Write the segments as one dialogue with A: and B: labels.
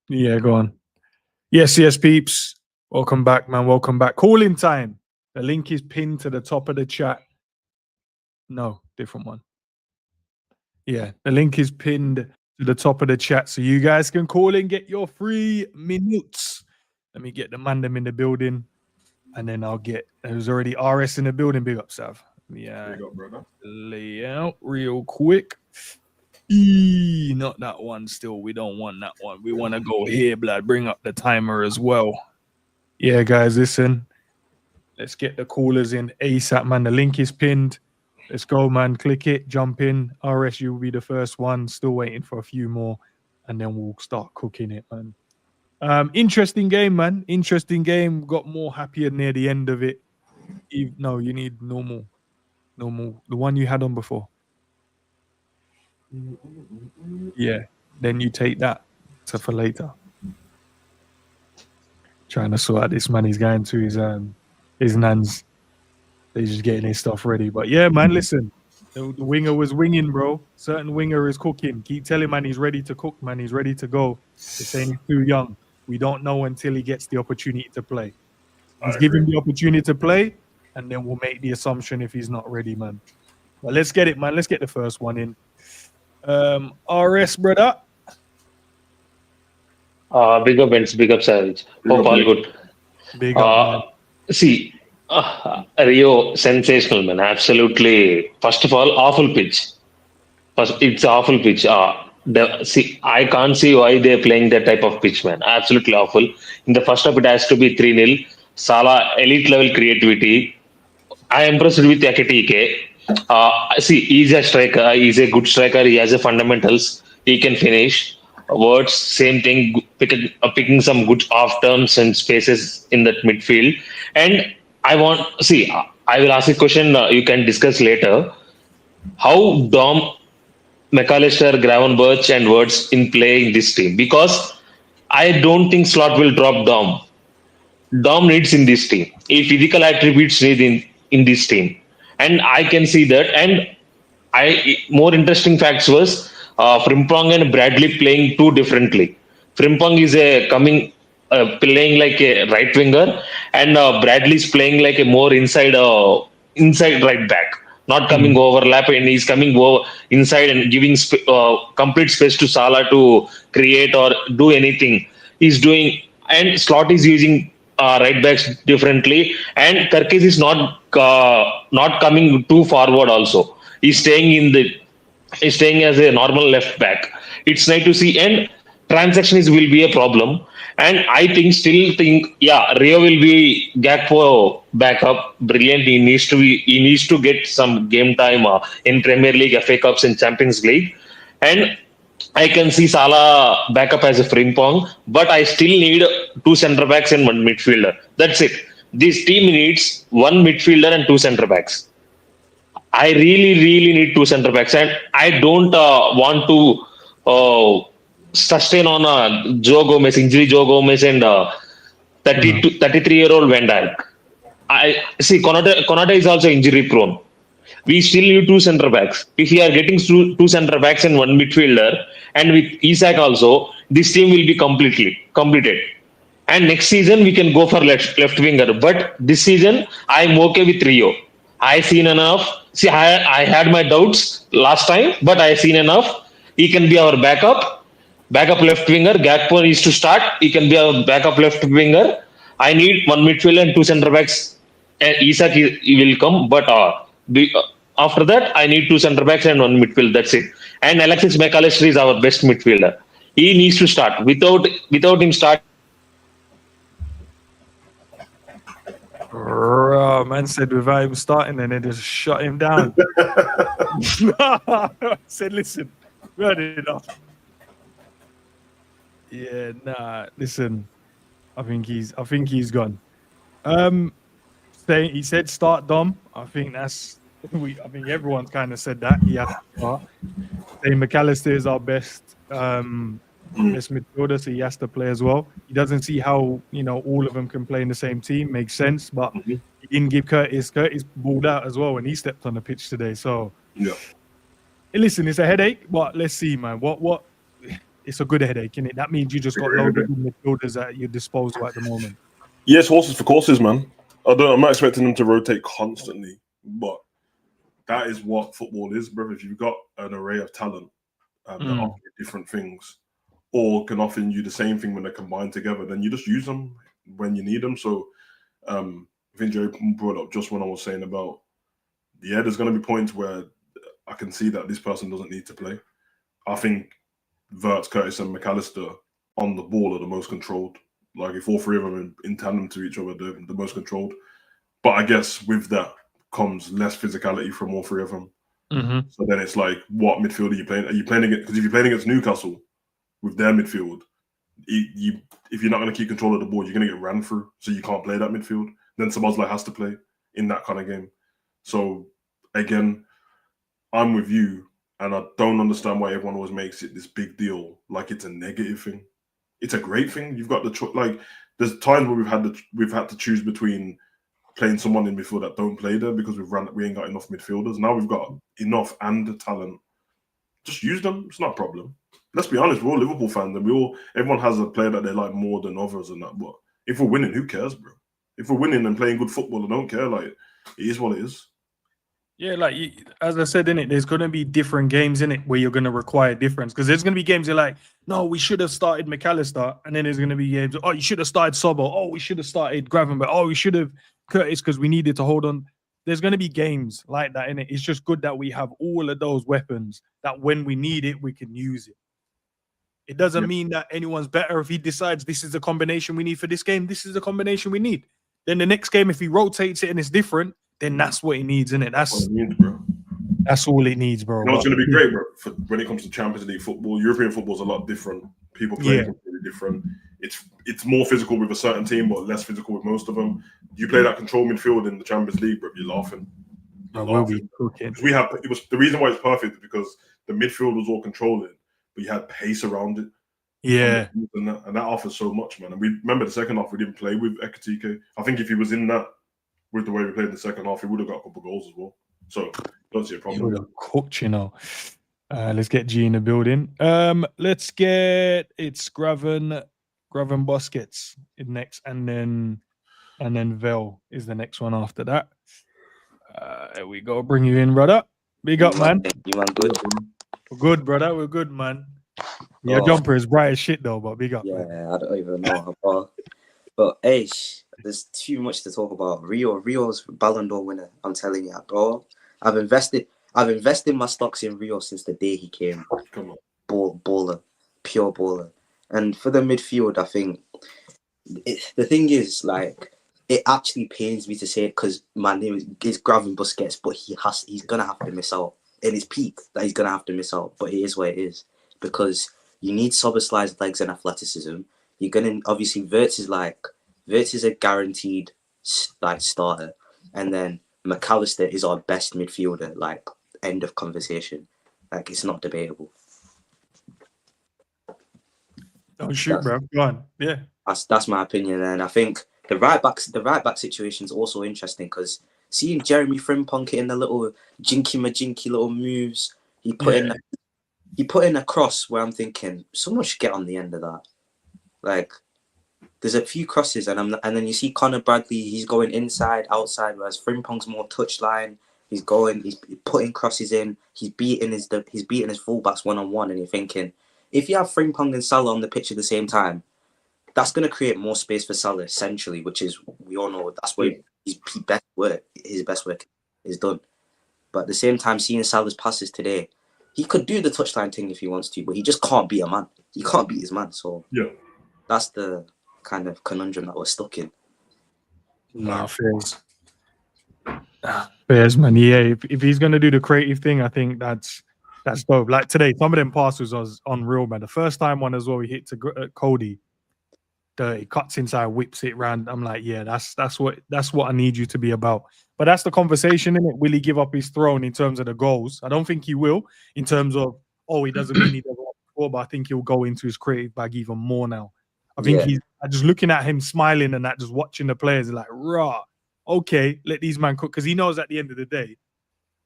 A: Yeah, go on. Yes, peeps. Welcome back, man. Welcome back. Calling time. The link is pinned to the top of the chat. No, different one. Yeah, the link is pinned to the top of the chat so you guys can call and get your 3 minutes. Let me get the mandem in the building and then I'll get there's already RS in the building. Big up, Sav. Yeah,
B: There you go, brother.
A: layout real quick. Not that one still. We don't want that one. We want to go here, blood. Bring up the timer as well. Yeah, guys, listen. Let's get the callers in ASAP, man. The link is pinned. Let's go, man. Click it, jump in. RS, you will be the first one. Still waiting for a few more, and then we'll start cooking it, man. Interesting game, man. Interesting game. Got more happier near the end of it. No, you need normal. The one you had on before. Yeah. Then you take that to for later. Trying to sort out this man. He's going to his nan's. He's just getting his stuff ready. But yeah, man, listen. The winger was winging, bro. Certain winger is cooking. Keep telling man he's ready to cook, man. He's ready to go. They're saying he's too young. We don't know until he gets the opportunity to play. Let's give him the opportunity to play, and then we'll make the assumption if he's not ready, man. But let's get it, man. Let's get the first one in. RS, brother.
C: Big up, Vince. Big up, Savage. Hope all good.
A: Big up,
C: See, Rio, sensational, man. Absolutely. First of all, awful pitch. First, it's awful pitch. I can't see why they're playing that type of pitch, man. Absolutely awful. In the first half, it has to be 3-0. Salah, elite level creativity. I am impressed with Ekitike. See, he's a striker. He's a good striker. He has the fundamentals. He can finish. Words, same thing. Picking some good off turns and spaces in that midfield. And I will ask a question. You can discuss later. How Dom, McAllister, Gravenberch, and Words in play in this team? Because I don't think Slot will drop Dom. Dom needs in this team. A physical attributes need in this team, and I can see that. And more interesting facts was Frimpong and Bradley playing too differently. Frimpong is playing like a right winger, and Bradley's playing like a more inside right back, not coming overlap, and he's coming inside and giving complete space to Salah to create or do anything. He's doing, and Slot is using right backs differently, and Kirkis is not coming too forward. Also, he's staying as a normal left back. It's nice to see, and transactions will be a problem. And I still think, Rio will be Gakpo backup. Brilliant. He needs to get some game time in Premier League, FA Cups, and Champions League. And I can see Salah backup as a Frimpong, but I still need 2 centre backs and 1 midfielder. That's it. This team needs 1 midfielder and 2 centre backs. I really need 2 centre backs, and I don't want to sustain on Joe Gomez, and 33-year-old Van Dijk. I see Konate is also injury prone. We still need 2 centre backs. If we are getting 2 centre backs and 1 midfielder, and with Isak also, this team will be completed. And next season we can go for left winger. But this season I'm okay with Rio. I seen enough. See, I had my doubts last time, but I seen enough. He can be our backup left winger. Gakpo needs to start. He can be our backup left winger. I need 1 midfielder and 2 centre backs. And Isak he will come, but after that I need 2 centre backs and 1 midfield. That's it. And Alexis McAllister is our best midfielder. He needs to start. Without him start.
A: Man said without him starting, and then just shut him down. Said, listen, we had enough. Yeah, listen. I think he's gone. He said start Dom. I think everyone's kind of said that. He has to start. McAllister is our best midfielder, so he has to play as well. He doesn't see how all of them can play in the same team. Makes sense, but he didn't give Curtis balled out as well when he stepped on the pitch today. So listen, it's a headache, but let's see, man. What it's a good headache, innit? That means you just got loads of midfielders at your disposal at the moment.
B: Yes, horses for courses, man. I'm not expecting them to rotate constantly, but that is what football is, bro. If you've got an array of talent that offer you different things, or can offer you the same thing when they're combined together, then you just use them when you need them. So I think Jerry brought up just when I was saying about, there's going to be points where I can see that this person doesn't need to play. I think Wirtz, Curtis, and McAllister on the ball are the most controlled. Like, if all three of them are in tandem to each other, they're the most controlled. But I guess with that comes less physicality from all three of them.
A: Mm-hmm.
B: So then it's like, what midfield are you playing? Are you playing against? Because if you're playing against Newcastle with their midfield, if you're not going to keep control of the ball, you're going to get ran through. So you can't play that midfield. Then Szoboszlai has to play in that kind of game. So again, I'm with you, and I don't understand why everyone always makes it this big deal, like it's a negative thing. It's a great thing. You've got the like. There's times where we've had to choose between playing someone in midfield that don't play there because we ain't got enough midfielders. Now we've got enough and the talent. Just use them. It's not a problem. Let's be honest. We're all Liverpool fans, and everyone has a player that they like more than others and that. But if we're winning, who cares, bro? If we're winning and playing good football, I don't care. Like, it is what it is.
A: Yeah, like as I said, in it, there's going to be different games in it where you're going to require difference, because there's going to be games you're like, no, we should have started McAllister, and then there's going to be games, oh, you should have started Sobbo, oh, we should have started Gravenberch, oh, we should have Curtis because we needed to hold on. There's going to be games like that in it. It's just good that we have all of those weapons that when we need it, we can use it. It doesn't mean that anyone's better. If he decides this is the combination we need for this game, this is the combination we need. Then the next game, if he rotates it and it's different, then that's what he needs, isn't it? That's
B: what it means, bro.
A: That's all it needs, bro.
B: You know, it's going to be great, bro. When it comes to Champions League football, European football is a lot different. People play completely different. It's more physical with a certain team, but less physical with most of them. You play that control midfield in the Champions League, bro. You're laughing.
A: We'll be cooking.
B: It was the reason why it's perfect because the midfield was all controlling, but you had pace around it.
A: Yeah,
B: and that offers so much, man. And we remember the second half we didn't play with Ekitike. I think if he was in that with the way we played in the second half, he would have got a couple of goals as well. So don't see a problem.
A: He would have cooked, you know. Let's get G in the building. Let's get Graven Busquets in next, and then Vel is the next one after that. There we go. Bring you in, brother. Big up, man.
D: You man good?
A: We're good, brother. We're good, man. Your jumper is bright as shit, though, but big up.
D: Yeah, man. I don't even know how far. But, hey, there's too much to talk about. Rio's Ballon d'Or winner. I'm telling you, bro. I've invested my stocks in Rio since the day he came.
B: Come on.
D: Baller, pure baller. And for the midfield, I think the thing is, like, it actually pains me to say it because my name is Graven Busquets, but he's gonna have to miss out in his peak. That he's gonna have to miss out, but it is what it is because you need Szoboszlai's legs and athleticism. You're gonna obviously Wirtz is a guaranteed like starter, and then McAllister is our best midfielder. Like, end of conversation. Like, it's not debatable.
A: Oh shoot, bro. Go on. Yeah.
D: That's my opinion, and I think the right back situation is also interesting because seeing Jeremy Frimpong hitting the little jinky little moves, he put in a cross where I'm thinking someone should get on the end of that. Like, there's a few crosses, and then you see Conor Bradley, he's going inside, outside, whereas Frimpong's more touchline. He's putting crosses in. He's beating his fullbacks one-on-one, and you're thinking, if you have Frimpong and Salah on the pitch at the same time, that's going to create more space for Salah, essentially, which is, we all know, that's where his best work is done. But at the same time, seeing Salah's passes today, he could do the touchline thing if he wants to, but he just can't beat a man. He can't beat his man, so that's the kind of conundrum that we're stuck in.
A: No, Fairs, man. Yeah, if he's going to do the creative thing, I think that's dope. Like today, some of them passes was unreal, man. The first time one as well, he hit to Cody. He cuts inside, whips it round. I'm like, yeah, that's what I need you to be about. But that's the conversation, isn't it? Will he give up his throne in terms of the goals? I don't think he will. In terms of, he doesn't mean he doesn't want to score, but I think he'll go into his creative bag even more now. I think he's just looking at him smiling and that, just watching the players, like, rah, okay, let these men cook, because he knows at the end of the day,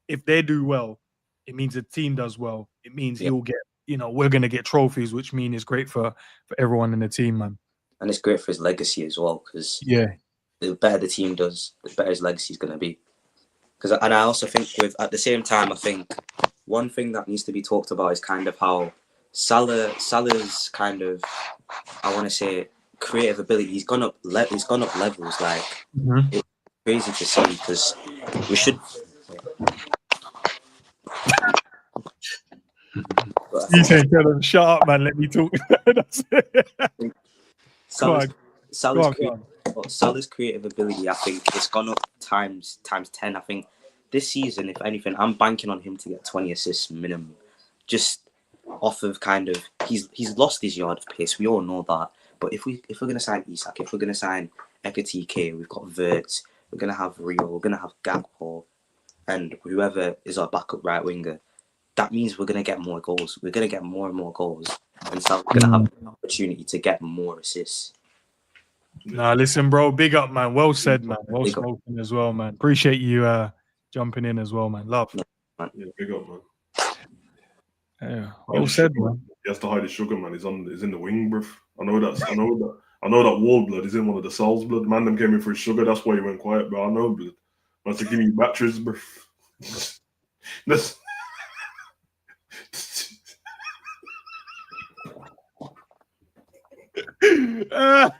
A: if they do well, it means the team does well. It means he'll we're going to get trophies, which mean it's great for everyone in the team, man.
D: And it's great for his legacy as well, because
A: Yeah.
D: the better the team does, the better his legacy is going to be. And I also think at the same time, I think one thing that needs to be talked about is kind of how Salah's kind of, I want to say, creative ability. He's gone up levels. Like it's crazy to see, because we should.
A: You say, tell him, shut up, man. Let me talk. That's it.
D: Salah's creative ability, I think, it's gone up times 10. I think this season, if anything, I'm banking on him to get 20 assists minimum. Just off of kind of he's lost his yard of pace. We all know that. But if we're gonna sign Isak, if we're gonna sign Ekatike, we've got Wirtz, we're gonna have Rio, we're gonna have Gakpo, and whoever is our backup right winger. That means we're gonna get more goals. We're gonna get more and more goals, and so we're gonna have an opportunity to get more assists.
A: Nah, listen, bro. Big up, man. Well said, man. Well spoken as well, man. Appreciate you jumping in as well, man. Love.
B: Yeah, big up, man.
A: Yeah, well said, man.
B: He has to hide his sugar, man. He's in the wing, bruv. I know that wall blood is in one of the cells blood. Man, them came in for his sugar. That's why he went quiet, bro. I know, blood. Man, to give you batteries, bruv. Let's. No,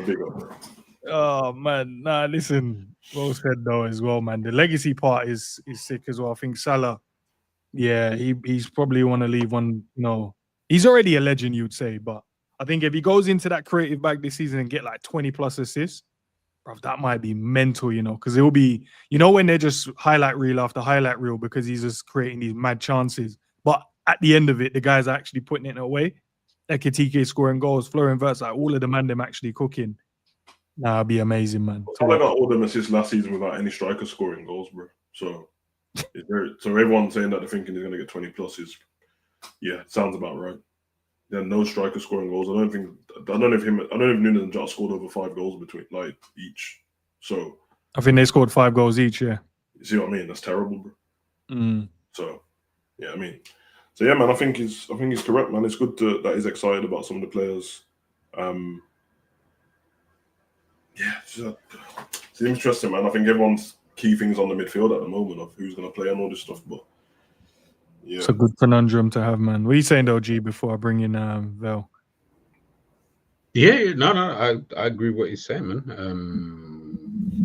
B: big up, bro.
A: Oh man, nah. Listen, well said though as well, man. The legacy part is sick as well. I think Salah, yeah, he's probably want to leave one. He's already a legend, you'd say, but I think if he goes into that creative bag this season and get like 20 plus assists, bro, that might be mental, because it will be, when they're just highlight reel after highlight reel because he's just creating these mad chances, but at the end of it, the guys are actually putting it away. Ekatike scoring goals, Florian Wirtz, like all of the man them actually cooking. Nah, it'd be amazing, man.
B: I got all them assists last season without any striker scoring goals, bro. So everyone saying that they're thinking he's going to get 20 plus sounds about right. There are no striker scoring goals. I don't know if Nunez and Jota scored over 5 goals between each. So
A: I think they scored 5 goals each. Yeah.
B: You see what I mean? That's terrible, bro. So yeah, man. I think he's correct, man. It's good that he's excited about some of the players. It's interesting, man. I think everyone's key things on the midfield at the moment of who's going to play and all this stuff. But yeah,
A: it's a good conundrum to have, man. What are you saying, though, G? Before I bring in Vel?
E: Yeah, no, I agree with what you're saying, man.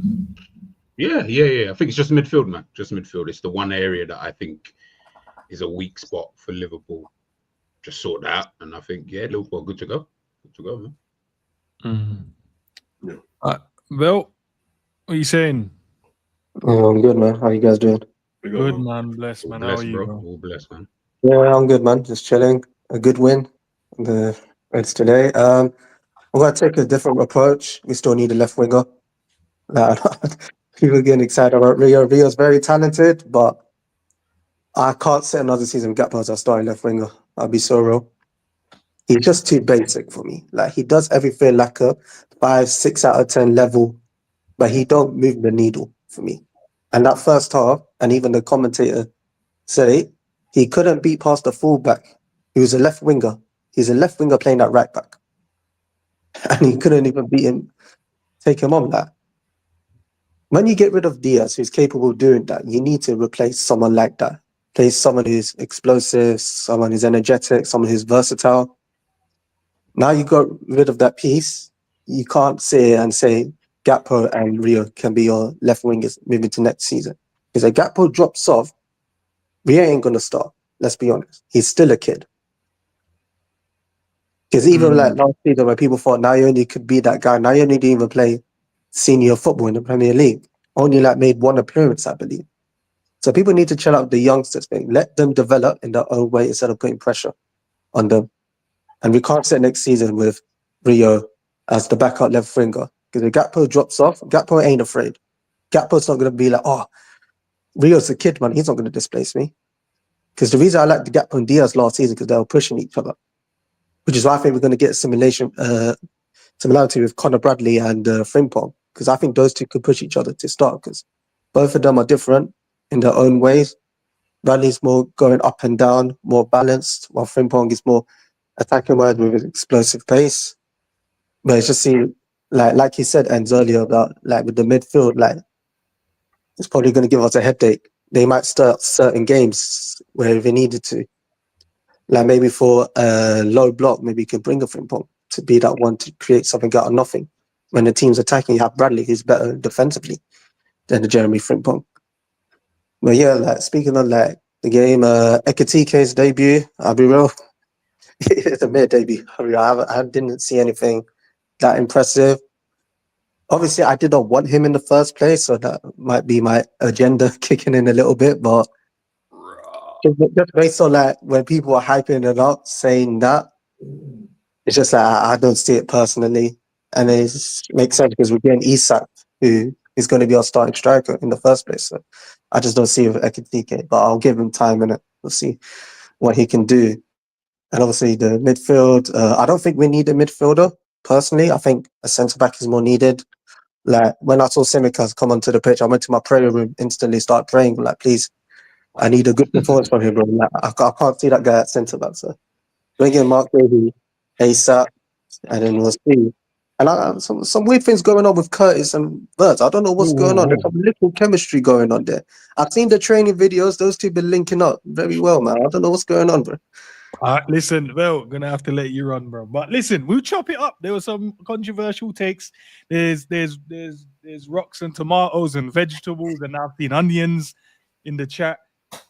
E: Yeah. I think it's just midfield, man. Just midfield. It's the one area that I think is a weak spot for Liverpool. Just sort that out, and I think Liverpool are good to go. Good to go, man.
B: Yeah.
A: Vel, what are you saying?
F: I'm good, man. How you guys doing?
A: Good, man. Blessed, man. How are you, bro?
E: All blessed, man.
F: Yeah, I'm good, man. Just chilling. A good win. The Reds today. I'm gonna take a different approach. We still need a left winger. People getting excited about Rio. Rio's very talented, but I can't set another season Gakpo as a starting left winger. I'll be so real. He's just too basic for me. Like, he does everything like a 5, 6 out of 10 level, but he don't move the needle for me. And that first half, and even the commentator said it, he couldn't beat past the fullback. He was a left winger. He's a left winger playing at right back. And he couldn't even beat him, take him on that. When you get rid of Diaz, who's capable of doing that, you need to replace someone like that. Replace someone who's explosive, someone who's energetic, someone who's versatile. Now you got rid of that piece. You can't say Gakpo and Rio can be your left wingers moving to next season. Because if Gakpo drops off, Rio ain't going to start. Let's be honest. He's still a kid. Because even like last season where people thought Nayoni could be that guy, Nayoni didn't even play senior football in the Premier League. Only made one appearance, I believe. So people need to chill out the youngsters thing. Let them develop in their own way instead of putting pressure on them. And we can't set next season with Rio as the backup left winger. Because if Gakpo drops off, Gakpo ain't afraid. Gakpo's not going to be like, oh, Rio's a kid, man. He's not going to displace me. Because the reason I liked Gakpo and Diaz last season because they were pushing each other. Which is why I think we're going to get similarity with Conor Bradley and Frimpong. Because I think those two could push each other to start. Because both of them are different in their own ways. Bradley's more going up and down, more balanced, while Frimpong is more attacking wide with an explosive pace. But it's just seeing, like he said, ends earlier about like with the midfield, like it's probably going to give us a headache. They might start certain games where if they needed to, like maybe for a low block, maybe you could bring a Frimpong to be that one to create something out of nothing. When the team's attacking, you have Bradley, who's better defensively than the Jeremy Frimpong. But yeah, like speaking on like the game, Ekatike's debut, I'll be real, it's a mere debut. I didn't see anything that impressive. Obviously, I did not want him in the first place, so that might be my agenda kicking in a little bit. But just based on like when people are hyping it up, saying that, it's just like I don't see it personally, and it makes sense because we're getting Isak, who is going to be our starting striker in the first place. So I just don't see it with Ekatike, but I'll give him time in it. We'll see what he can do. And obviously the midfield, I don't think we need a midfielder personally. I think a centre back is more needed. Like when I saw Simicas come onto the pitch, I went to my prayer room, instantly start praying. Like, please, I need a good performance from him, bro. Like, I can't see that guy at centre back. So bring in Mark Daly, ASAP, and then we'll see. And some weird things going on with Curtis and Bert. I don't know what's going on. There's some little chemistry going on there. I've seen the training videos. Those two been linking up very well, man. I don't know what's going on, bro.
A: Listen, well, gonna have to let you run, bro. But listen, we'll chop it up. There were some controversial takes. There's rocks and tomatoes and vegetables, and I've seen onions in the chat.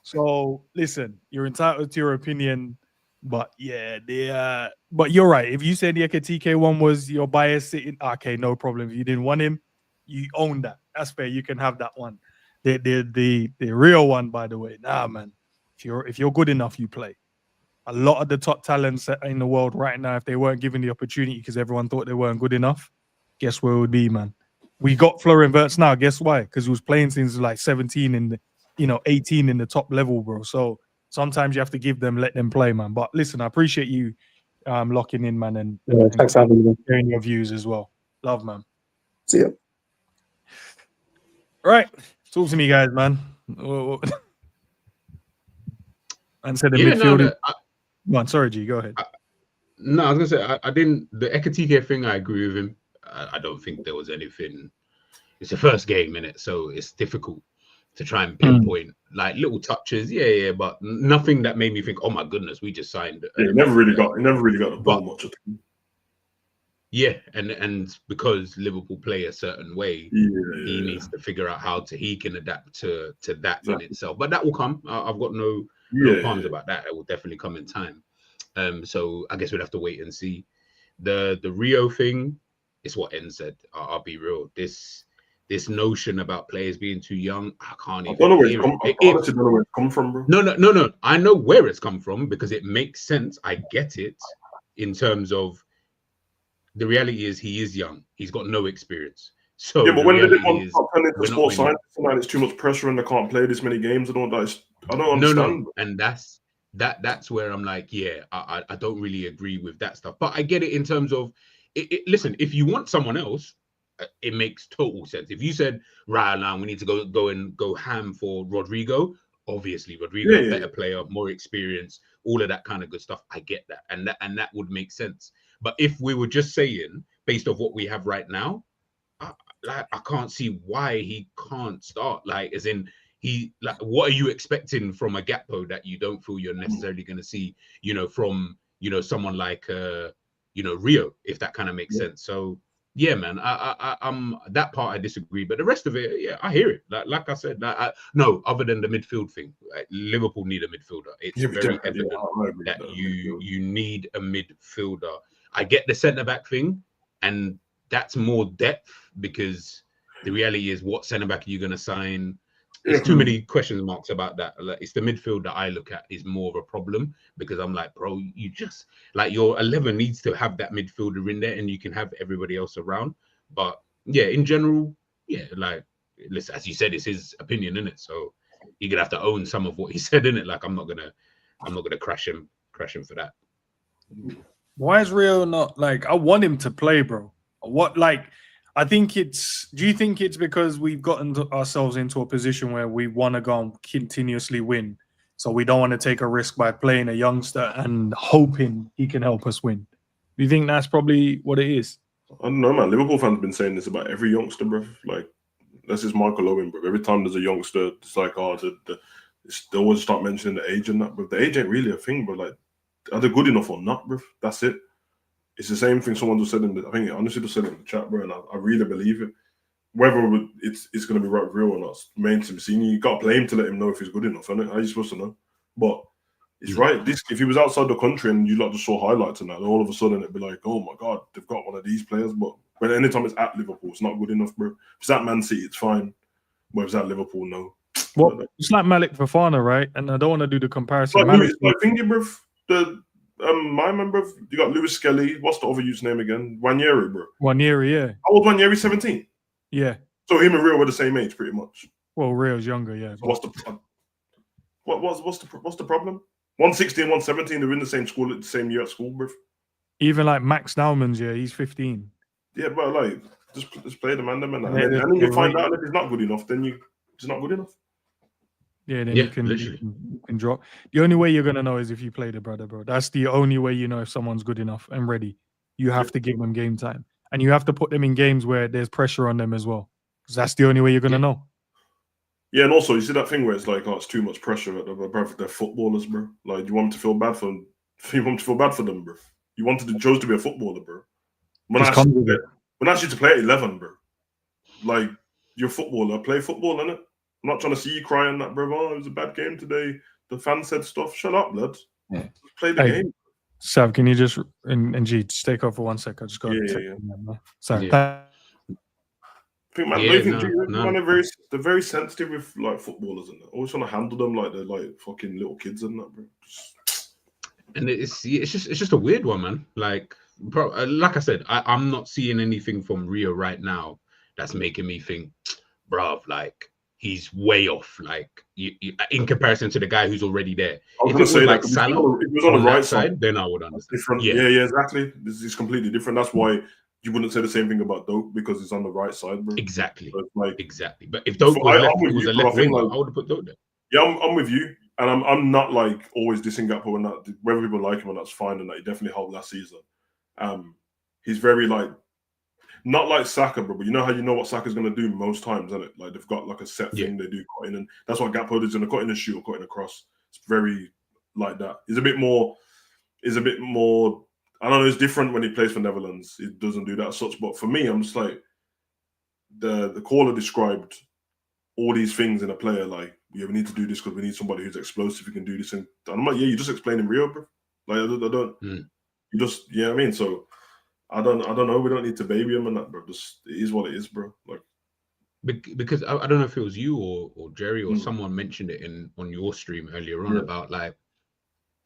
A: So listen, you're entitled to your opinion, but yeah, but you're right. If you said the Ekatike one was your bias sitting, okay, no problem. If you didn't want him, you own that. That's fair. You can have that one. The real one, by the way. Nah, man. If you're good enough, you play. A lot of the top talents in the world right now, if they weren't given the opportunity because everyone thought they weren't good enough, guess where it would be, man? We got Florian Wirtz now. Guess why? Because he was playing since like 17 and 18 in the top level, bro. So sometimes you have to give them, let them play, man. But listen, I appreciate you locking in, man, and
F: Thanks for having me.
A: sharing your views as well. Love, man.
F: See ya.
A: Right, talk to me, guys, man. And said the midfield. No, sorry, G. Go ahead.
E: No, I was gonna say I didn't. The Ekatike thing, I agree with him. I don't think there was anything. It's the first game in it, so it's difficult to try and pinpoint like little touches. Yeah, but nothing that made me think, "Oh my goodness, we just signed."
B: Yeah, never really got the ball much.
E: Yeah, and because Liverpool play a certain way, he needs to figure out how he can adapt to that in itself. But that will come. I've got no qualms about that. It will definitely come in time. So I guess we'd have to wait and see. The Rio thing is what En said. I'll be real. This notion about players being too young, I can't even. I honestly
B: don't know where it's come from, bro.
E: No. I know where it's come from because it makes sense. I get it in terms of the reality is he is young. He's got no experience. So
B: yeah, but when did it turn into sports science? It's too much pressure and they can't play this many games. I don't understand.
E: No, and that's where I'm like, yeah, I don't really agree with that stuff. But I get it in terms of, listen, if you want someone else, it makes total sense. If you said, right now we need to go ham for Rodrigo, obviously Rodrigo, better player, more experience, all of that kind of good stuff. I get that, and that would make sense. But if we were just saying, based off what we have right now, I can't see why he can't start. Like, as in, what are you expecting from a Gakpo that you don't feel you're necessarily going to see, from, someone like, Rio, if that kind of makes sense. So, yeah, man, I'm that part I disagree, but the rest of it, yeah, I hear it. Like I said, no, other than the midfield thing, Liverpool need a midfielder. It's very evident that you need a midfielder. I get the centre back thing, and that's more depth because the reality is, what centre back are you going to sign? There's too many question marks about that. Like, it's the midfield that I look at is more of a problem because I'm like, bro, you just like your 11 needs to have that midfielder in there, and you can have everybody else around. But yeah, in general, yeah, like, listen, as you said, it's his opinion, innit? So you're gonna have to own some of what he said, innit? Like, I'm not gonna crash him for that.
A: Why is Rio not like? I want him to play, bro. I think it's. Do you think it's because we've gotten ourselves into a position where we want to go and continuously win, So we don't want to take a risk by playing a youngster and hoping he can help us win. Do you think that's probably what it is?
B: I don't know, man. Liverpool fans have been saying this about every youngster, bro. Like, that's just Michael Owen, bro. Every time there's a youngster, it's like, oh, they always start mentioning the age and that, but the age ain't really a thing, bro. Like, are they good enough or not, bro? That's it. It's the same thing someone just said I think honestly just said it in the chat, bro, and I really believe it. Whether it's going to be right real or not, it's main to be seen. You got to play him to let him know if he's good enough, isn't it? How are you supposed to know? But it's right. If he was outside the country and you just saw highlights and that, all of a sudden it'd be like, oh my God, they've got one of these players. But anytime it's at Liverpool, it's not good enough, bro. If it's at Man City, it's fine. But if it's at Liverpool, no.
A: Well, it's like Malik Fofana, right? And I don't want to do the comparison.
B: It's like thingy, bro. I remember you got Lewis Skelly. What's the other youth's name again? Wanyeri, bro.
A: Wanyeri, yeah.
B: How old Wanyeri? 17.
A: Yeah.
B: So him and Rio were the same age, pretty much.
A: Well, Rio's younger, yeah.
B: So what's the problem? 116, 117. They're in the same school at the same year at school, bro.
A: Even like Max Nauman's, yeah, he's 15.
B: Yeah, but like just play the man, and then you find out if he's not good enough, then it's not good enough.
A: Yeah, then you can drop. The only way you're gonna know is if you play the brother, bro. That's the only way you know if someone's good enough and ready. You have to give them game time, and you have to put them in games where there's pressure on them as well, because that's the only way you're gonna know.
B: Yeah, and also you see that thing where it's like, oh, it's too much pressure at them. They're footballers, bro. Like, you want them to feel bad for them. You want to feel bad for them, bro. You wanted to chose to be a footballer, bro. When I asked you to play at 11, bro. Like, you're a footballer. Play football, innit? I'm not trying to see you crying that, bro. Oh, it was a bad game today. The fan said stuff. Shut up, lad. Yeah. Play the game.
A: Sav, can you just and G just take off for 1 sec? I just got Sorry.
B: I think, man, they're very sensitive with like footballers and always trying to handle them like they're like fucking little kids and that, bro.
E: And it's just a weird one, man. Like I said, I'm not seeing anything from Rio right now that's making me think, bruv, like, he's way off, like in comparison to the guy who's already there.
B: I was going to say that
E: Salah,
B: if it was on the right side,
E: then I would understand.
B: Different. Yeah, exactly. This is completely different. That's why you wouldn't say the same thing about Dope, because it's on the right side, bro.
E: Exactly.
B: Like,
E: exactly. But if Dope was a left winger, I would have put Dope there.
B: Yeah, I'm with you, and I'm not like always dissing Gakpo and that. Whether people like him or that's fine, and that he definitely helped last season. He's very like. Not like Saka, bro, but you know how you know what Saka's going to do most times, isn't it? Like, they've got like a set thing they do, cutting, and that's what Gakpo is going to cut in a shoot or cut in a cross. It's very like that. He's a bit more. I don't know. It's different when he plays for Netherlands. He doesn't do that as such. But for me, I'm just like the caller described all these things in a player. Like, yeah, we need to do this because we need somebody who's explosive who can do this. And I'm like, yeah, you just explaining Rio, bro. Like, I don't. You just, yeah, I mean, so. I don't know. We don't need to baby him and that, bro. Just, it is what it is, bro. Like,
E: because I don't know if it was you or Jerry or someone mentioned it on your stream earlier on about like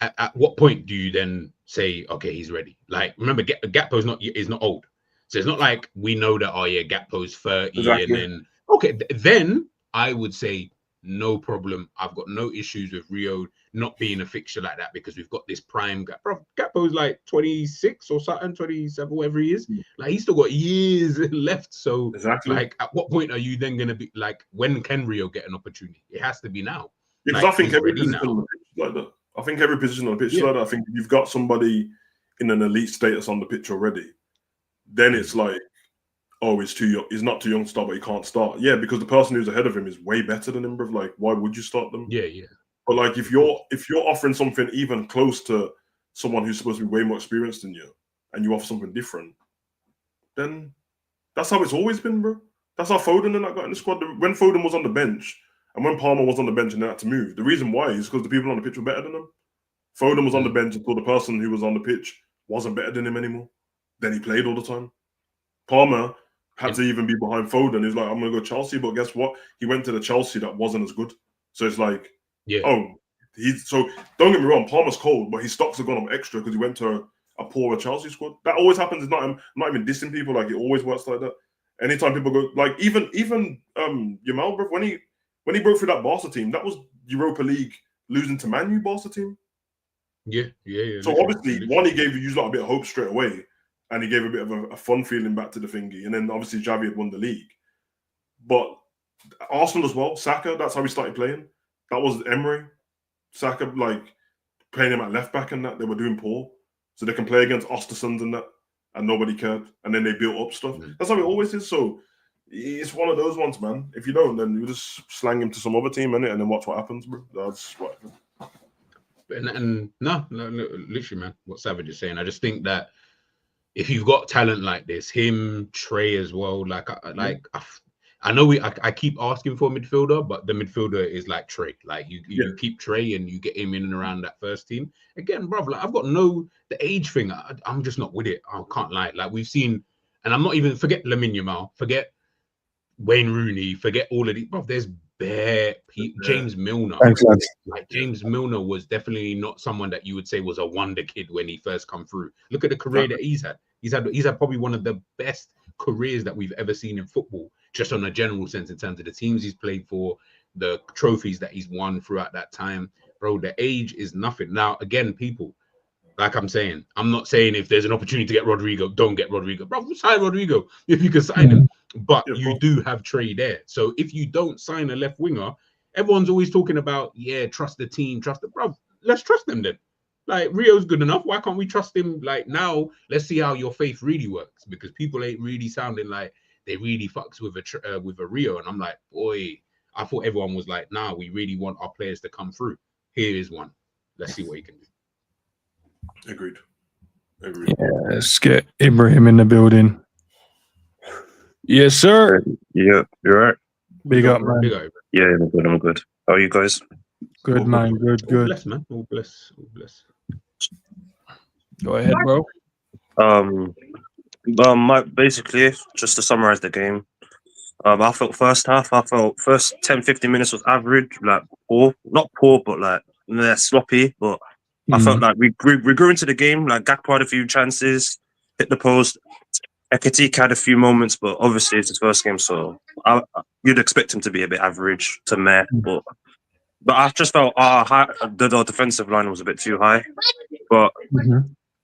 E: at what point do you then say, okay, he's ready? Like, remember, Gakpo's not old, so it's not like we know that, oh yeah, Gakpo's 30 and then then I would say no problem. I've got no issues with Rio not being a fixture like that because we've got this prime guy. Bro, Gakpo's like 26 or something, 27, whatever he is. Like, he's still got years left. So, like, at what point are you then going to be like, when can Rio get an opportunity? It has to be now.
B: Because I think every position on the pitch is like that. I think every position on the pitch is like that. I think if you've got somebody in an elite status on the pitch already, then it's like, oh, he's too young. He's not too young to start, but he can't start. Yeah, because the person who's ahead of him is way better than him, bro. Like, why would you start them?
E: Yeah.
B: But like, if you're offering something even close to someone who's supposed to be way more experienced than you, and you offer something different, then that's how it's always been, bro. That's how Foden and that got in the squad. When Foden was on the bench, and when Palmer was on the bench and they had to move, the reason why is because the people on the pitch were better than them. Foden was on the bench until the person who was on the pitch wasn't better than him anymore. Then he played all the time. Palmer had to even be behind Foden. He's like, I'm going to go Chelsea. But guess what? He went to the Chelsea that wasn't as good. So it's like, don't get me wrong, Palmer's cold, but his stocks have gone up extra because he went to a poorer Chelsea squad. That always happens. It's not even dissing people. Like, it always works like that. Anytime people go, like, even Yamal, bro, when he broke through that Barca team, that was Europa League losing to Man U Barca team.
E: Yeah.
B: So obviously, one, he gave you like a bit of hope straight away. And he gave a bit of a fun feeling back to the thingy. And then obviously Xavi had won the league. But Arsenal as well, Saka, that's how he started playing. That was Emery. Saka like playing him at left back and that they were doing poor, so they can play against Ostersund and that, and nobody cared, and then they built up stuff. That's how it always is. So it's one of those ones, man. If you don't, then you just slang him to some other team, innit, and then watch what happens, bro. That's what.
E: And no, literally, man. What Savage is saying, I just think that if you've got talent like this, him, Trey as well, I know I keep asking for a midfielder, but the midfielder is like Trey. Like you keep Trey and you get him in and around that first team. Again, bro, like I've got the age thing. I'm just not with it. I can't lie. Like we've seen, and I'm not even forget Lamine Yamal, forget Wayne Rooney, forget all of these. Bro, there's bare people. James Milner.
F: Thanks, lads.
E: Like James Milner was definitely not someone that you would say was a wonder kid when he first come through. Look at the career that he's had. He's had probably one of the best careers that we've ever seen in football, just on a general sense in terms of the teams he's played for, the trophies that he's won throughout that time. Bro, the age is nothing. Now, again, people, like I'm saying, I'm not saying if there's an opportunity to get Rodrigo, don't get Rodrigo. Bro, sign Rodrigo if you can sign him. But you do have Trey there. So if you don't sign a left winger, everyone's always talking about, trust the team, bro, let's trust them then. Like, Rio's good enough. Why can't we trust him? Like, now, let's see how your faith really works, because people ain't really sounding like they really fucks with a Rio. And I'm like, boy, I thought everyone was like, nah, we really want our players to come through. Here is one. Let's see what he can do.
B: Agreed.
A: Yeah, let's get Ibrahim in the building. Yes, sir.
G: Yeah, you're right.
A: Big up, man.
E: Big up.
G: Yeah, I'm good. How are you guys?
A: Good, man. Good.
E: All bless, man. All bless.
A: Go ahead, bro.
G: Basically, just to summarize the game, I felt first 10, 15 minutes was average, like poor, not poor, but like sloppy. But I felt like we grew into the game. Like Gakpo had a few chances, hit the post. Ekitike had a few moments, but obviously it's his first game, so you'd expect him to be a bit average to meh. But I just felt the defensive line was a bit too high. But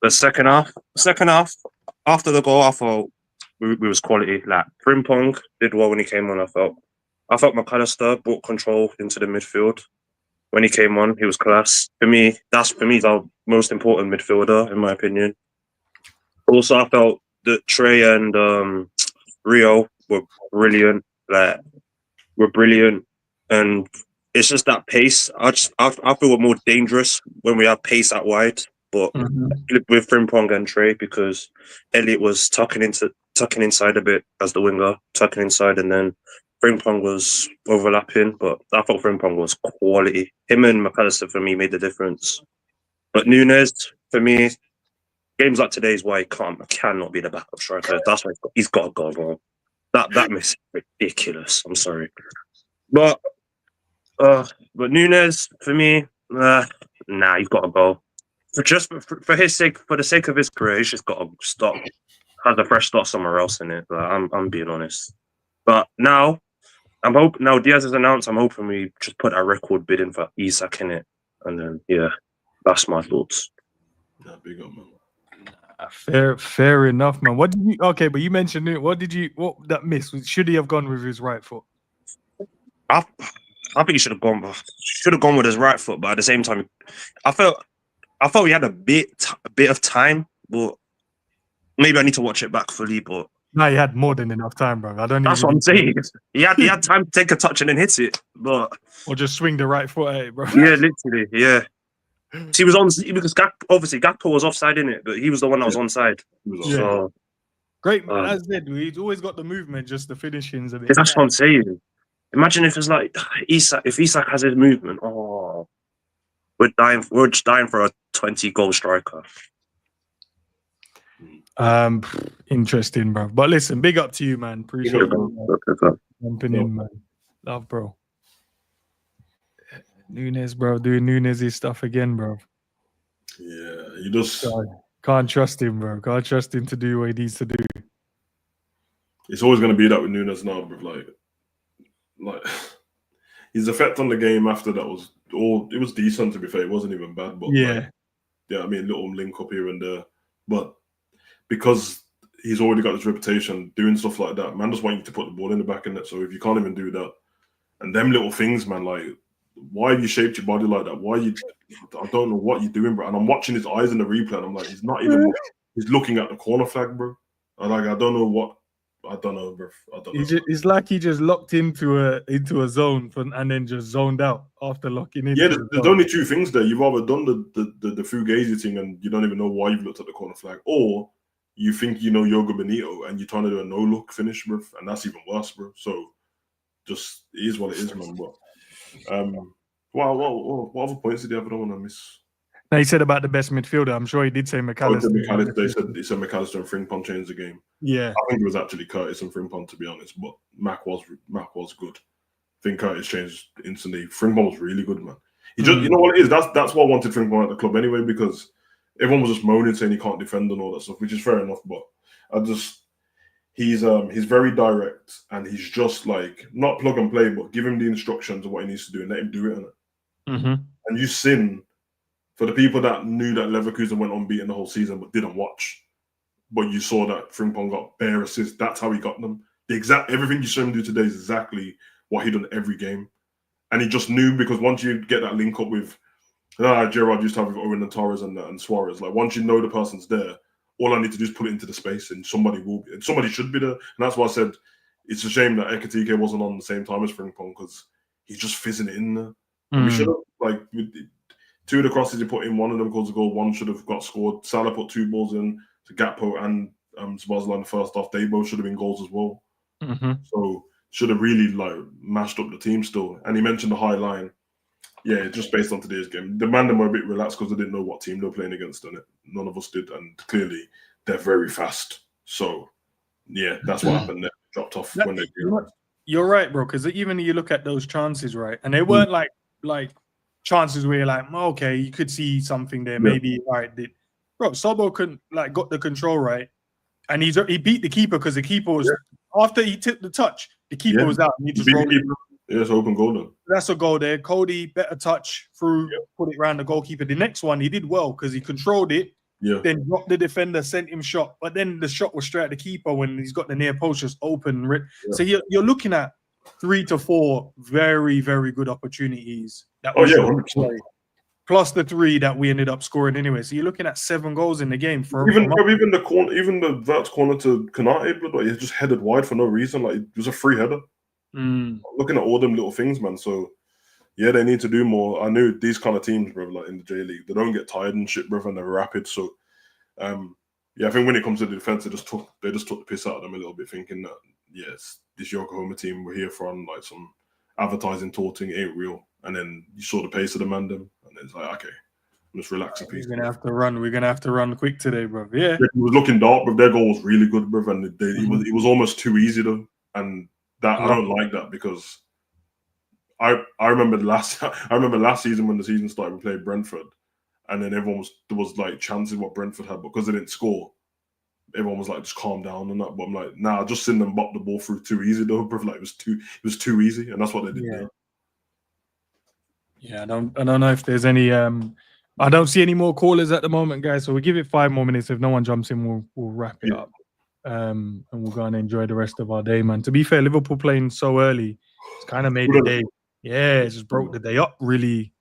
G: the second half, after the goal, I thought we was quality. Like Frimpong did well when he came on. I felt McAllister brought control into the midfield when he came on. He was class. For me, the most important midfielder in my opinion. Also, I felt that Trey and Rio were brilliant. And it's just that pace. I feel we're more dangerous when we have pace out wide. But with Frimpong and Trey, because Elliot was tucking inside a bit as the winger, tucking inside, and then Frimpong was overlapping. But I thought Frimpong was quality. Him and McAllister for me made the difference. But Nunez, for me, games like today is why he cannot be the backup striker. That's why he's got to go wrong. That miss is ridiculous. I'm sorry, but Nunez for me, he's got to go. For his sake, for the sake of his career, he's just got to stop. Have a fresh start somewhere else in it. Like, I'm being honest. But now Diaz is announced. I'm hoping we just put our record bid in for Isak in it, and then that's my thoughts.
B: Yeah, big up, man.
A: Fair enough, man. What did you? Okay, but you mentioned it. What that miss? Should he have gone with his right foot?
G: I think he should have gone with his right foot, but at the same time, I felt he had a bit of time, but maybe I need to watch it back fully. But
A: no, he had more than enough time, bro.
G: That's what I'm saying. He had time to take a touch and then hit it, but
A: or just swing the right foot at it, bro.
G: Yeah, literally, yeah. He was on because Gakpo was offside in it, but he was the one that was onside. So
A: great, man. As I said, he's always got the movement, just the finishing's a bit.
G: That's what I'm saying. Imagine if it's like Isak. If Isak has his movement, we're just dying for a 20-goal striker.
A: Interesting, bro. But listen, big up to you, man. Appreciate it. Jumping in, man. Love, bro. Nunez, bro, doing Nunez's stuff again, bro.
B: Yeah, you just
A: can't trust him, bro. Can't trust him to do what he needs to do.
B: It's always going to be that with Nunez now, bro. Like his effect on the game after that was it was decent, to be fair. It wasn't even bad, but I mean, little link up here and there. But because he's already got his reputation doing stuff like that, man just want you to put the ball in the back of net. So if you can't even do that, and them little things, man, like why have you shaped your body like that? Why you? I don't know what you're doing, bro. And I'm watching his eyes in the replay, and I'm like, he's not even. He's looking at the corner flag, bro. And like, I don't know what. I don't know, bro. I don't know.
A: It's like he just locked into a zone and then just zoned out after locking in.
B: Yeah, there's only two things there. You've either done the Fugazi thing and you don't even know why you've looked at the corner flag, or you think you know Yoga Benito and you're trying to do a no-look finish, bro, and that's even worse, bro. So just it is what it is, man. But what other points did he have? I don't want to miss.
A: No, he said about the best midfielder. I'm sure he did say McAllister.
B: They said McAllister and Frimpong changed the game.
A: Yeah,
B: I think it was actually Curtis and Frimpong, to be honest. But Mac was good. I think Curtis changed instantly. Frimpong was really good, man. He just, you know what it is. That's why I wanted Frimpong at the club anyway, because everyone was just moaning saying he can't defend and all that stuff, which is fair enough. But he's very direct and he's just like not plug and play, but give him the instructions of what he needs to do and let him do it. And you sin for the people that knew that Leverkusen went unbeaten the whole season but didn't watch. But you saw that Frimpong got bare assists. That's how he got them. Everything you saw him do today is exactly what he done every game. And he just knew, because once you get that link up with Gerrard used to have with Owen and Torres and Suarez, like once you know the person's there, all I need to do is put it into the space and somebody should be there. And that's why I said it's a shame that Ekitike wasn't on the same time as Frimpong, because he's just fizzing it in there. We should have, like, two of the crosses he put in, one of them caused a goal, one should have got scored. Salah put two balls in to Gakpo and Szoboszlai in the first half. They both should have been goals as well. So should have really like mashed up the team still. And he mentioned the high line. Yeah, just based on today's game. The Mandem were a bit relaxed because they didn't know what team they were playing against, and none of us did. And clearly, they're very fast. So, yeah, that's what happened there. Dropped off when they did.
A: You're right, bro, because even you look at those chances, right, and they weren't like chances where you're like, okay, you could see something there, maybe, all right, bro, Sobo couldn't, like, got the control right, and he beat the keeper because the keeper was, after he tipped the touch, the keeper was out, and he just rolled it.
B: Yeah, it's open goal then.
A: That's a goal there. Cody, better touch through, put it around the goalkeeper. The next one, he did well because he controlled it, then dropped the defender, sent him shot, but then the shot was straight at the keeper when he's got the near post just open. So you're looking at 3 to 4 very, very good opportunities. That plus the 3 that we ended up scoring anyway. So you're looking at 7 goals in the game.
B: Even the Vert's corner to Konate, but like, he just headed wide for no reason. Like, it was a free header. Looking at all them little things, man. So yeah, they need to do more. I knew these kind of teams, bro, like in the J League, they don't get tired and shit, bro, and they're rapid. So I think when it comes to the defense, they just took the piss out of them a little bit, thinking that yes, this Yokohama team, we're here from like some advertising taunting, it ain't real. And then you saw the pace of the Mandem, and it's like, okay, let's relax a piece.
A: We're gonna have to run. We're gonna have to run quick today, bro. Yeah,
B: it was looking dark, but their goal was really good, bro, and it was almost too easy though, and that I don't like that, because I remember last season when the season started, we played Brentford, and then there was like chances what Brentford had, but because they didn't score, everyone was like, just calm down and that. But I'm like, nah, just seen them bop the ball through too easy though, bro. Like it was too easy, and that's what they did there.
A: Yeah, I don't know if there's any I don't see any more callers at the moment, guys. So we'll give it 5 more minutes. If no one jumps in, we'll wrap it up. And we'll go and enjoy the rest of our day, man. To be fair, Liverpool playing so early, it's kind of made the day. Yeah, it just broke the day up really,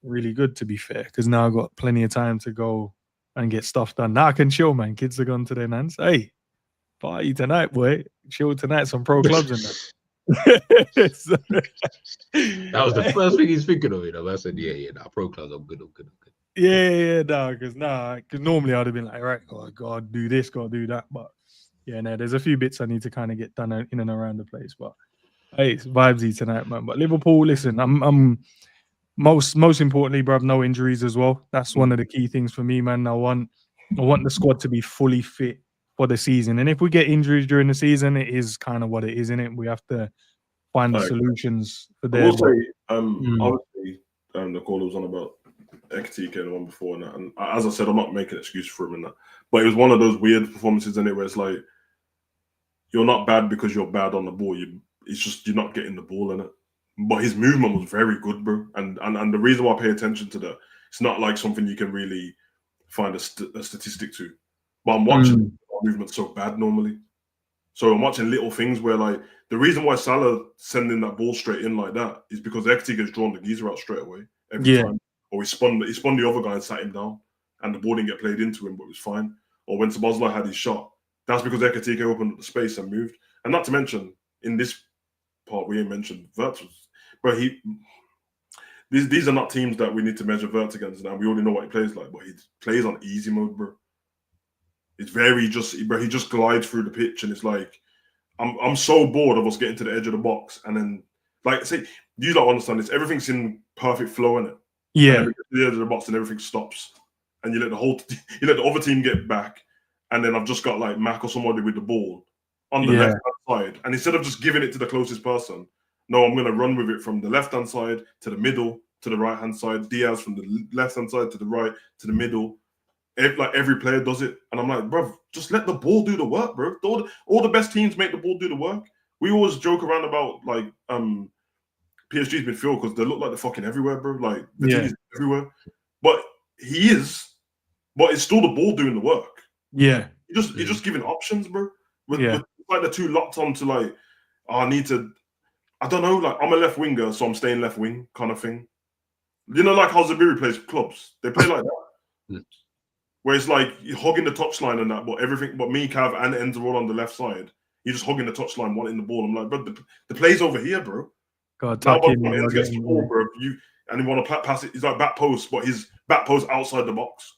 A: really good, to be fair, because now I've got plenty of time to go and get stuff done. Now I can chill, man. Kids are gone to their nans. Hey, party tonight, boy. Chill tonight, some pro clubs and that.
E: That was the first thing he's thinking of it. I said, pro clubs, I'm good.
A: Because normally I'd have been like, right, gotta do this, gotta do that, but there's a few bits I need to kind of get done in and around the place. But hey, it's vibesy tonight, man. But Liverpool, listen, I'm most importantly, bruv, no injuries as well. That's one of the key things for me, man. I want the squad to be fully fit for the season, and if we get injuries during the season, it is kind of what it is, isn't it? We have to find the solutions for that.
B: Obviously, the caller was on about Ekitike and the one before, and as I said, I'm not making an excuse for him and that, but it was one of those weird performances in it where it's like, you're not bad because you're bad on the ball. It's just you're not getting the ball in it. But his movement was very good, bro. And the reason why I pay attention to that, it's not like something you can really find a statistic to. But I'm watching our movement so bad normally. So I'm watching little things where like the reason why Salah sending that ball straight in like that is because Ekti gets drawn the geezer out straight away every time. Or he spun the other guy and sat him down, and the ball didn't get played into him, but it was fine. Or when Szoboszlai had his shot, that's because Ekatike opened up the space and moved. And not to mention, in this part we ain't mentioned Wirtz was, but these are not teams that we need to measure Wirtz against now. We already know what he plays like, but he plays on easy mode, bro. It's very he just glides through the pitch, and it's like I'm so bored of us getting to the edge of the box, and then like say you don't understand this. Everything's in perfect flow, in it.
A: Yeah.
B: And then we get to the edge of the box, and everything stops, and you let the other team get back, and then I've just got like Mac or somebody with the ball on the left hand side, and instead of just giving it to the closest person, no, I'm gonna run with it from the left hand side to the middle to the right hand side. Diaz from the left hand side to the right to the middle. Like every player does it, and I'm like, bro, just let the ball do the work, bro. All the best teams make the ball do the work. We always joke around about like PSG's midfield because they look like they're fucking everywhere, bro. Like the team is everywhere, but he is, but it's still the ball doing the work.
A: Yeah,
B: you're just giving options, bro. With like the two locked on to like, I need to, I don't know, like I'm a left winger, so I'm staying left wing kind of thing. You know, like how Zabiri plays clubs, they play like that. Where it's like you're hogging the touchline and that, but me, Cav, and Enzo all on the left side. You're just hogging the touchline, wanting the ball. I'm like, bro, the play's over here, bro.
A: God, tuck in.
B: Enzo gets the ball, bro. And he want to pass it. He's like back post, but his back post outside the box.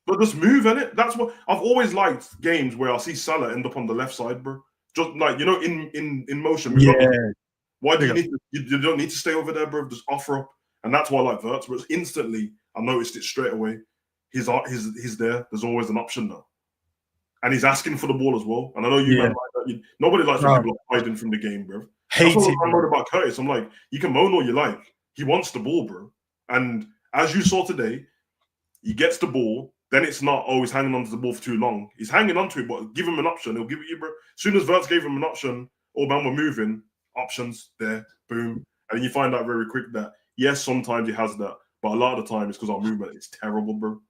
B: But just move, innit? That's what I've always liked games where I see Salah end up on the left side, bro. Just like in motion. Why do you need to? You don't need to stay over there, bro. Just offer up, and that's why I like Wirtz. But instantly, I noticed it straight away. He's there. There's always an option now, and he's asking for the ball as well. And I know you man like that. Nobody likes when people are hiding from the game, bro. That's what I wrote about Curtis. I'm like, you can moan all you like. He wants the ball, bro. And as you saw today, he gets the ball. Then it's not, he's hanging on to the ball for too long. He's hanging on to it, but give him an option. He'll give it you, bro. As soon as Wirtz gave him an option, all man were moving. Options there, boom. And you find out very quick that yes, sometimes he has that, but a lot of the time it's because our movement is terrible, bro.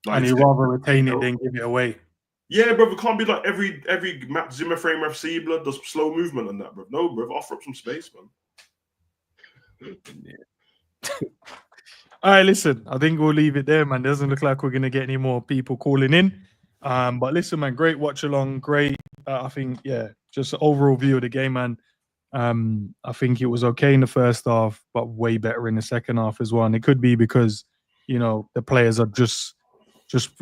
A: Like, and you rather retain it than give it away.
B: Yeah, bro. It can't be like every Matt Zimmer frame FC blood does slow movement and that, bro. No, bro. Offer up some space, man.
A: All right, listen. I think we'll leave it there, man. Doesn't look like we're gonna get any more people calling in. But listen, man. Great watch along. Great. I think just an overall view of the game, man. I think it was okay in the first half, but way better in the second half as well. And it could be because the players are just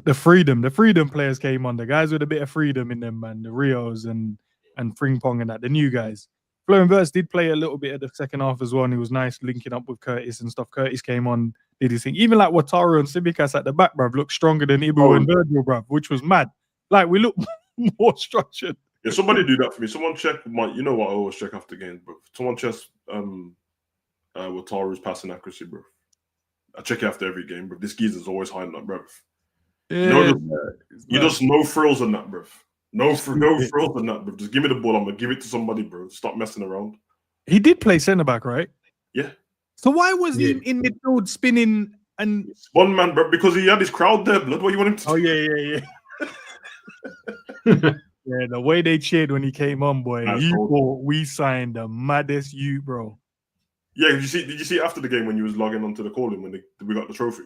A: the freedom. The freedom players came on. The guys with a bit of freedom in them, man. The Rios and Frimpong and that. The new guys. Florian Wirtz did play a little bit of the second half as well, and he was nice linking up with Curtis and stuff. Curtis came on, did his thing. Even like Wataru and Simicas at the back, bruv, looked stronger than Ibu and Virgil, bruv, which was mad. Like, we look more structured.
B: Yeah, somebody do that for me. Someone check you know what I always check after games, bro. Someone check Wataru's passing accuracy, bro. I check it after every game, bro. This geezer's always hiding up, bro.
A: Yeah,
B: you just no frills on that, bro. No frills on that, bro. Just give me the ball. I'm gonna give it to somebody, bro. Stop messing around.
A: He did play centre back, right?
B: Yeah.
A: So why was he in midfield spinning and
B: one man, bro? Because he had his crowd there, blood. What you want him to do?
A: Oh yeah. Yeah, the way they cheered when he came on, boy. We signed the maddest bro.
B: Yeah, did you see after the game when you was logging onto the calling when we got the trophy?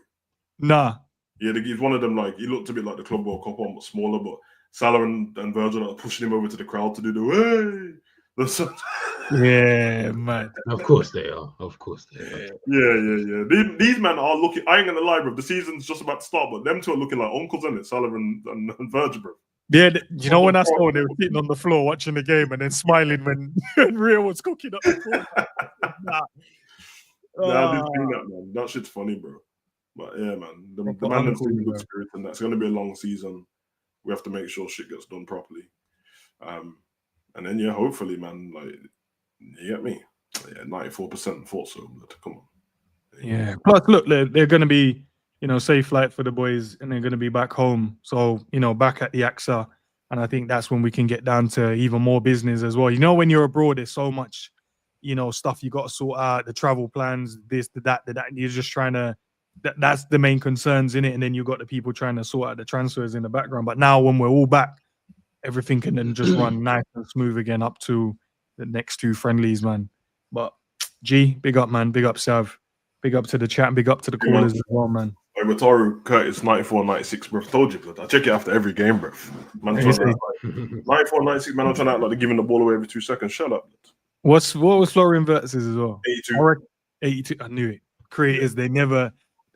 A: Nah.
B: Yeah, he's one of them. Like he looked a bit like the Club World Cup one, but smaller. But Salah and Virgil are pushing him over to the crowd to do the way.
A: Yeah, man.
E: Of course they are.
B: Yeah. These men are looking. I ain't gonna lie, bro. The season's just about to start, but them two are looking like uncles, isn't it? Salah and Virgil, bro.
A: Yeah, you know when I saw they were sitting on the floor watching the game and then smiling when Rio was cooking up the corner.
B: I didn't think that, man. That shit's funny, bro. But yeah, man, the man has seen good spirit, and that's going to be a long season. We have to make sure shit gets done properly, and then hopefully, man, like you get me. Yeah, 94% thought so. Come on.
A: Yeah. Plus, look, they're going to be. Safe flight for the boys, and they're going to be back home. So, back at the AXA. And I think that's when we can get down to even more business as well. When you're abroad, there's so much, stuff you got to sort out, the travel plans, this, that. And you're just trying to, that's the main concerns in it. And then you've got the people trying to sort out the transfers in the background. But now when we're all back, everything can then just run nice and smooth again up to the next 2 friendlies, man. But G, big up, man. Big up, Sav. Big up to the chat. Big up to the callers as well, man.
B: Hey, Wataru Curtis 94-96, bro. Told you, blood. I check it after every game, bro. Man,
A: Hey,
B: 94-96, man. I'm trying to act like they're giving the ball away every 2 seconds. Shut up.
A: What was Florian Wirtz's as well?
B: 82.
A: 82. I knew it. Creators, the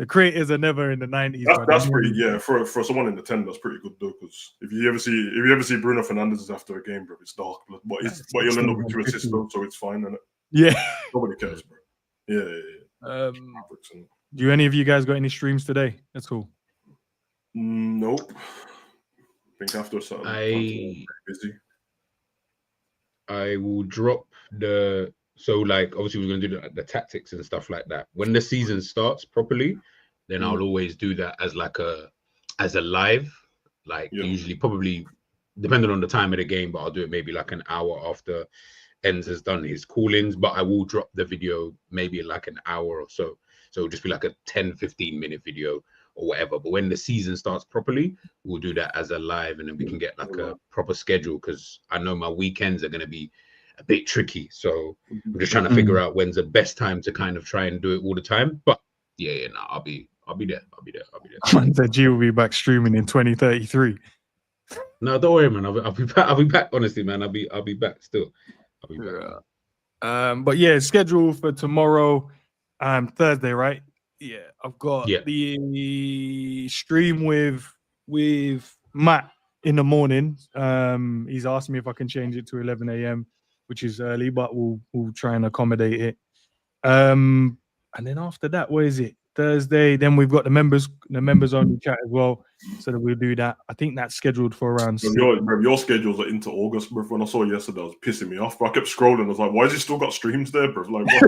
A: creators are never in the 90s.
B: That's pretty, yeah. For someone in the 10, that's pretty good though. Because if you ever see Bruno Fernandes after a game, bro, it's dark. But you'll end up with 2 assists though, so it's fine, innit?
A: Yeah.
B: Nobody cares, bro. Yeah.
A: Do any of you guys got any streams today? That's cool.
B: Nope. I think after something, I'm busy.
E: I will drop so like obviously we're gonna do the tactics and stuff like that. When the season starts properly, then I'll always do that as a live, like usually probably depending on the time of the game, but I'll do it maybe like an hour after Enz has done his call-ins, but I will drop the video maybe in like an hour or so. So it'll just be like a 10-15 minute video or whatever. But when the season starts properly, we'll do that as a live, and then we can get like a proper schedule, because I know my weekends are going to be a bit tricky. So I'm just trying to figure out when's the best time to kind of try and do it all the time. But I'll be there.
A: Man said G will be back streaming in 2033.
E: No, don't worry, man. I'll be back. I'll be back. Honestly, man. I'll be back still. I'll be back.
A: But yeah, schedule for tomorrow, Thursday, right? Yeah, I've got the stream with Matt in the morning. He's asked me if I can change it to 11 a.m., which is early, but we'll try and accommodate it. And then after that, what is it? Thursday. Then we've got the members only chat as well, so that we'll do that. I think that's scheduled for around.
B: Your schedules are into August, bro. When I saw it yesterday, I was pissing me off. But I kept scrolling. I was like, why has he still got streams there, bro? Like, what?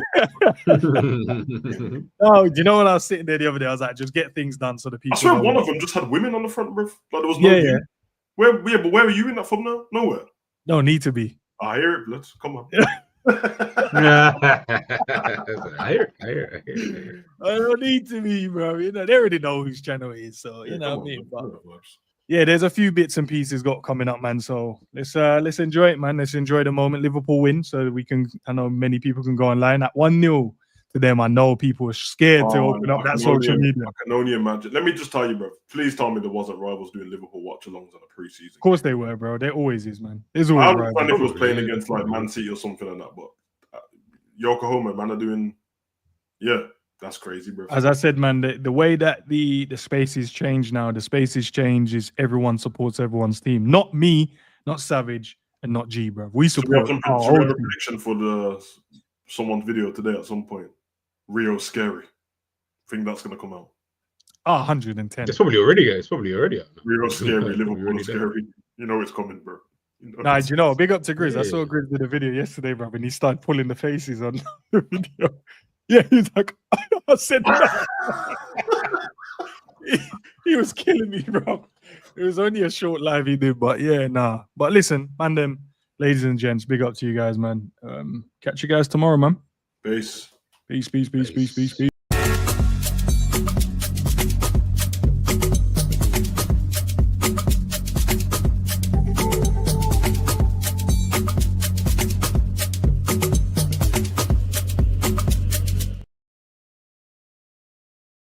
A: Oh, do you know when I was sitting there the other day? I was like, just get things done so the people.
B: I swear one of them just had women on the front, bro. Like there was no.
A: Yeah.
B: But where are you in that thumbnail? Nowhere.
A: No need to be.
B: I hear it. Let's come on.
E: I hear it.
A: I don't need to be, bro. You know, they already know whose channel it is, so you know what I mean. But yeah, there's a few bits and pieces got coming up, man. So let's enjoy it, man. Let's enjoy the moment. Liverpool win, so we can. I know many people can go online at 1-0 to them. I know people are scared to open up that social media.
B: I can only imagine. Let me just tell you, bro. Please tell me there wasn't rivals doing Liverpool watch-alongs on a preseason.
A: Of course they were, bro. There always is, man. There's always.
B: I understand if it was playing against like Man City or something like that, but Yokohama, man, are doing. Yeah, that's crazy, bro.
A: As I said, man, the way that the spaces change now, the spaces change is everyone supports everyone's team. Not me, not Savage, and not G, bro. We support.
B: We have a prediction for someone's video today at some point. Rio scary. Think that's gonna come out.
A: 110.
E: It's probably already out.
B: Rio scary, Liverpool scary. You know it's coming, bro.
A: Nah, do you know? Big up to Grizz. I saw Grizz did a video yesterday, bro, and he started pulling the faces on the video. Yeah, he's like, I said that. he was killing me, bro. It was only a short live he did, but yeah, nah. But listen, man, them ladies and gents, big up to you guys, man. Catch you guys tomorrow, man.
B: Peace.
A: Peace.